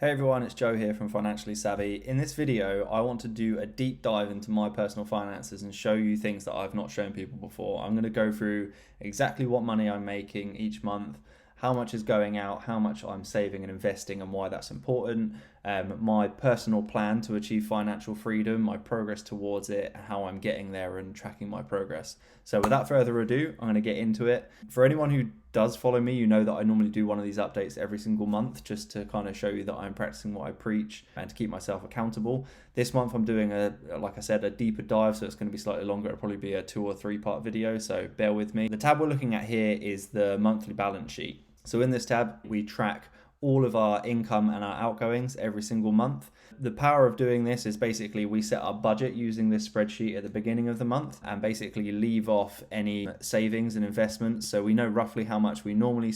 Hey everyone, it's Joe here from Financially Savvy. In this video, I want to do a deep dive into my personal finances and show you things that I've not shown people before. I'm going to go through exactly what money I'm making each month, how much is going out, how much I'm saving and investing, and why that's important, my personal plan to achieve financial freedom, my progress towards it, how I'm getting there, and tracking my progress. So without further ado, I'm going to get into it. For anyone who does follow me, you know that I normally do one of these updates every single month just to kind of show you that I'm practicing what I preach and to keep myself accountable. This month I'm doing like I said, a deeper dive, so it's going to be slightly longer. It'll probably be a 2 or 3 part video, so bear with me. The tab we're looking at here is the monthly balance sheet. So in this tab, we track all of our income and our outgoings every single month. The power of doing this is basically we set our budget using this spreadsheet at the beginning of the month and basically leave off any savings and investments. So we know roughly how much we normally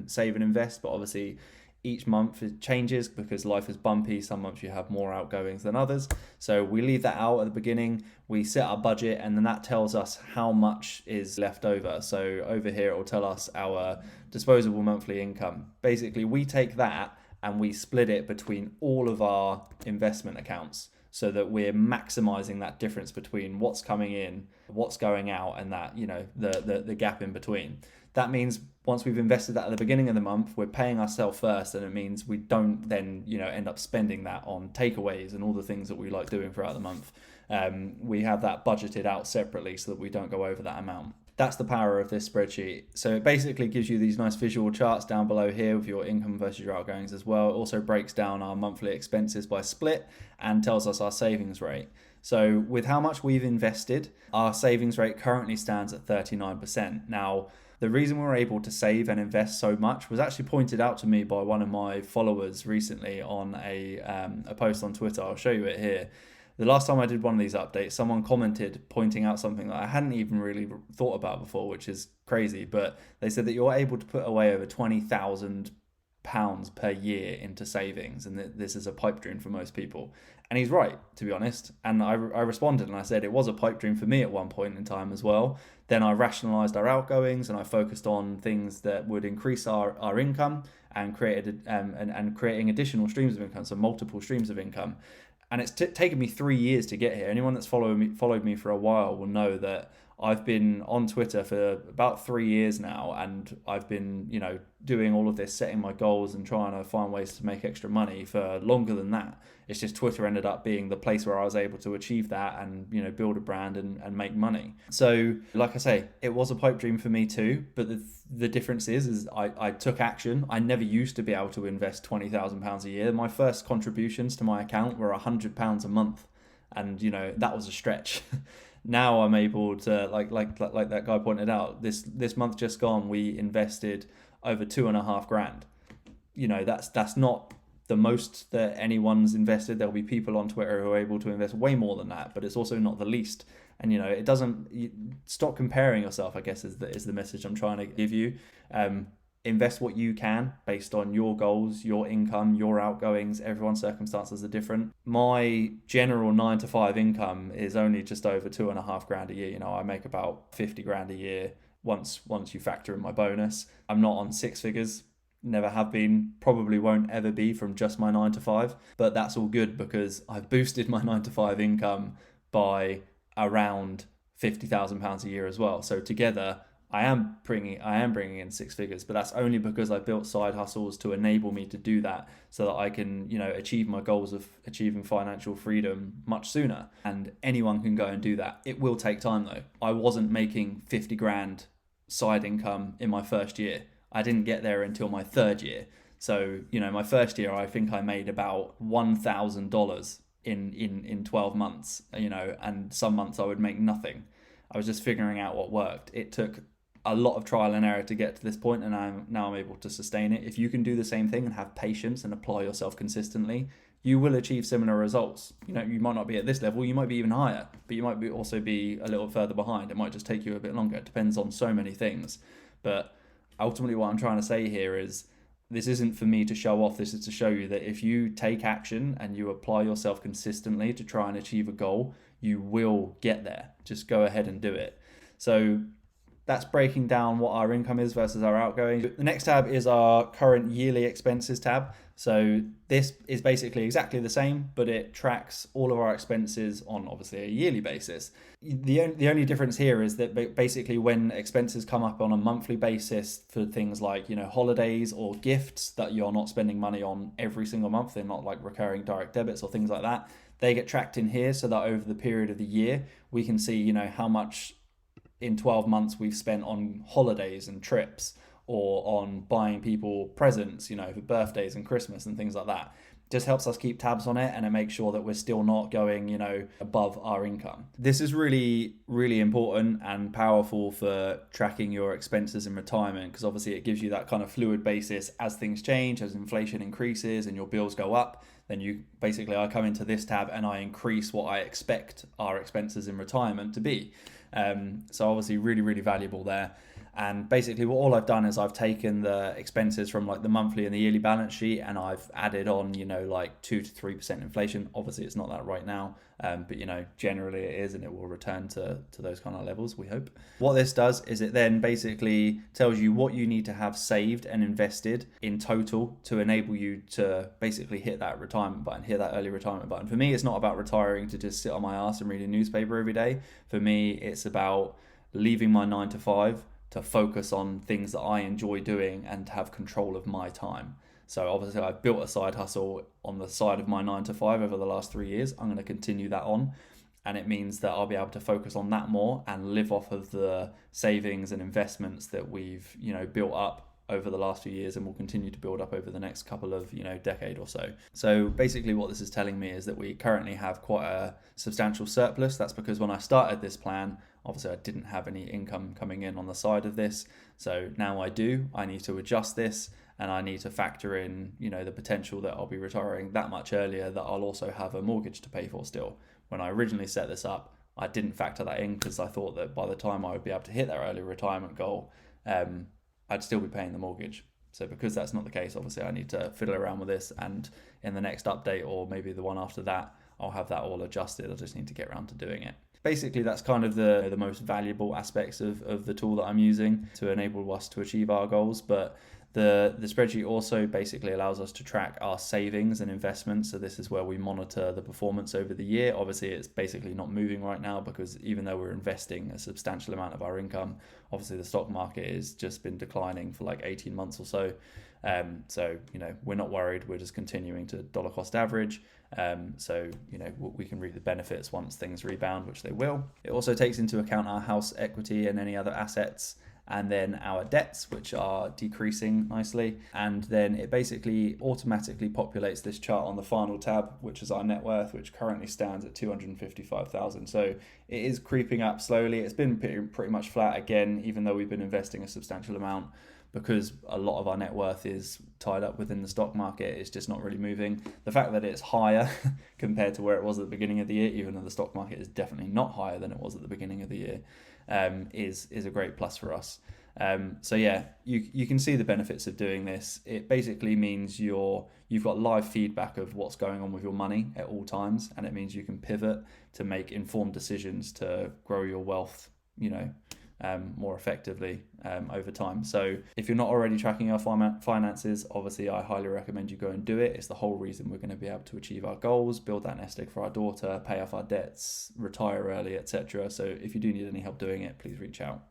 save and invest, but obviously each month it changes because life is bumpy. Some months you have more outgoings than others. So we leave that out at the beginning. We set our budget and then that tells us how much is left over. So over here it will tell us our disposable monthly income. Basically, we take that and we split it between all of our investment accounts so that we're maximizing that difference between what's coming in, what's going out, and that, the gap in between. That means once we've invested that at the beginning of the month, we're paying ourselves first, and it means we don't then, end up spending that on takeaways and all the things that we like doing throughout the month. We have that budgeted out separately so that we don't go over that amount. That's the power of this spreadsheet. So it basically gives you these nice visual charts down below here with your income versus your outgoings as well. It also breaks down our monthly expenses by split and tells us our savings rate. So with how much we've invested, our savings rate currently stands at 39%. Now, the reason we're able to save and invest so much was actually pointed out to me by one of my followers recently on a post on Twitter. I'll show you it here. The last time I did one of these updates, someone commented pointing out something that I hadn't even really thought about before, which is crazy. But they said that you're able to put away over £20,000 per year into savings, and that this is a pipe dream for most people. And he's right, to be honest. And I responded and I said it was a pipe dream for me at one point in time as well. Then I rationalized our outgoings and I focused on things that would increase our income and creating additional streams of income, so multiple streams of income. And it's taken me 3 years to get here. Anyone that's followed me for a while will know that I've been on Twitter for about 3 years now, and I've been, doing all of this, setting my goals and trying to find ways to make extra money for longer than that. It's just Twitter ended up being the place where I was able to achieve that and, build a brand and make money. So, like I say, it was a pipe dream for me too. But the difference is I took action. I never used to be able to invest £20,000 a year. My first contributions to my account were £100 a month, and that was a stretch. Now I'm able to, like that guy pointed out, this month just gone, we invested over 2.5 grand. That's not the most that anyone's invested. There'll be people on Twitter who are able to invest way more than that, but it's also not the least. And it doesn't, stop comparing yourself, I guess, is the message I'm trying to give you. Invest what you can based on your goals, your income, your outgoings. Everyone's circumstances are different. My general 9 to 5 income is only just over 2.5 grand a year. I make about 50 grand a year once you factor in my bonus. I'm not on 6 figures, never have been, probably won't ever be from just my 9 to 5, but that's all good because I've boosted my 9 to 5 income by around £50,000 a year as well. So together, I am bringing in 6 figures, but that's only because I built side hustles to enable me to do that so that I can, achieve my goals of achieving financial freedom much sooner. And anyone can go and do that. It will take time though. I wasn't making 50 grand side income in my first year. I didn't get there until my third year. So, my first year, I think I made about $1,000 in 12 months, and some months I would make nothing. I was just figuring out what worked. It took a lot of trial and error to get to this point, and I'm able to sustain it. If you can do the same thing and have patience and apply yourself consistently, you will achieve similar results. You might not be at this level, you might be even higher, but you might also be a little further behind. It might just take you a bit longer. It depends on so many things. But ultimately what I'm trying to say here is this isn't for me to show off. This is to show you that if you take action and you apply yourself consistently to try and achieve a goal, you will get there. Just go ahead and do it. So that's breaking down what our income is versus our outgoing. The next tab is our current yearly expenses tab. So this is basically exactly the same, but it tracks all of our expenses on obviously a yearly basis. The only difference here is that basically when expenses come up on a monthly basis for things like, holidays or gifts that you're not spending money on every single month, they're not like recurring direct debits or things like that, they get tracked in here so that over the period of the year, we can see, how much in 12 months we've spent on holidays and trips or on buying people presents, for birthdays and Christmas and things like that. Just helps us keep tabs on it, and it makes sure that we're still not going, above our income. This is really, really important and powerful for tracking your expenses in retirement, because obviously it gives you that kind of fluid basis as things change, as inflation increases and your bills go up. Then I come into this tab and I increase what I expect our expenses in retirement to be. So obviously really, really valuable there. And basically all I've done is I've taken the expenses from like the monthly and the yearly balance sheet, and I've added on, like 2 to 3% inflation. Obviously it's not that right now, but generally it is, and it will return to those kind of levels, we hope. What this does is it then basically tells you what you need to have saved and invested in total to enable you to basically hit that retirement button, hit that early retirement button. For me, it's not about retiring to just sit on my ass and read a newspaper every day. For me, it's about leaving my 9 to 5 to focus on things that I enjoy doing and to have control of my time. So obviously I've built a side hustle on the side of my 9 to 5 over the last 3 years. I'm going to continue that on. And it means that I'll be able to focus on that more and live off of the savings and investments that we've, built up over the last few years and will continue to build up over the next couple of, decade or so. So basically what this is telling me is that we currently have quite a substantial surplus. That's because when I started this plan, obviously I didn't have any income coming in on the side of this. So now I do. I need to adjust this, and I need to factor in, the potential that I'll be retiring that much earlier, that I'll also have a mortgage to pay for still. When I originally set this up, I didn't factor that in because I thought that by the time I would be able to hit that early retirement goal, I'd still be paying the mortgage. So because that's not the case, obviously I need to fiddle around with this, and in the next update or maybe the one after that, I'll have that all adjusted. I just need to get around to doing it. Basically, that's kind of the most valuable aspects of the tool that I'm using to enable us to achieve our goals. But the spreadsheet also basically allows us to track our savings and investments. So this is where we monitor the performance over the year. Obviously, it's basically not moving right now because even though we're investing a substantial amount of our income, obviously the stock market has just been declining for like 18 months or so. So, we're not worried. We're just continuing to dollar cost average. So, we can reap the benefits once things rebound, which they will. It also takes into account our house equity and any other assets, and then our debts, which are decreasing nicely. And then it basically automatically populates this chart on the final tab, which is our net worth, which currently stands at 255,000. So it is creeping up slowly. It's been pretty much flat again, even though we've been investing a substantial amount, because a lot of our net worth is tied up within the stock market. It's just not really moving. The fact that it's higher compared to where it was at the beginning of the year, even though the stock market is definitely not higher than it was at the beginning of the year, is a great plus for us. So yeah, you can see the benefits of doing this. It basically means you've got live feedback of what's going on with your money at all times, and it means you can pivot to make informed decisions to grow your wealth, more effectively over time. So if you're not already tracking our finances, obviously I highly recommend you go and do it. It's the whole reason we're going to be able to achieve our goals, build that nest egg for our daughter, pay off our debts, retire early, etc. So if you do need any help doing it, please reach out.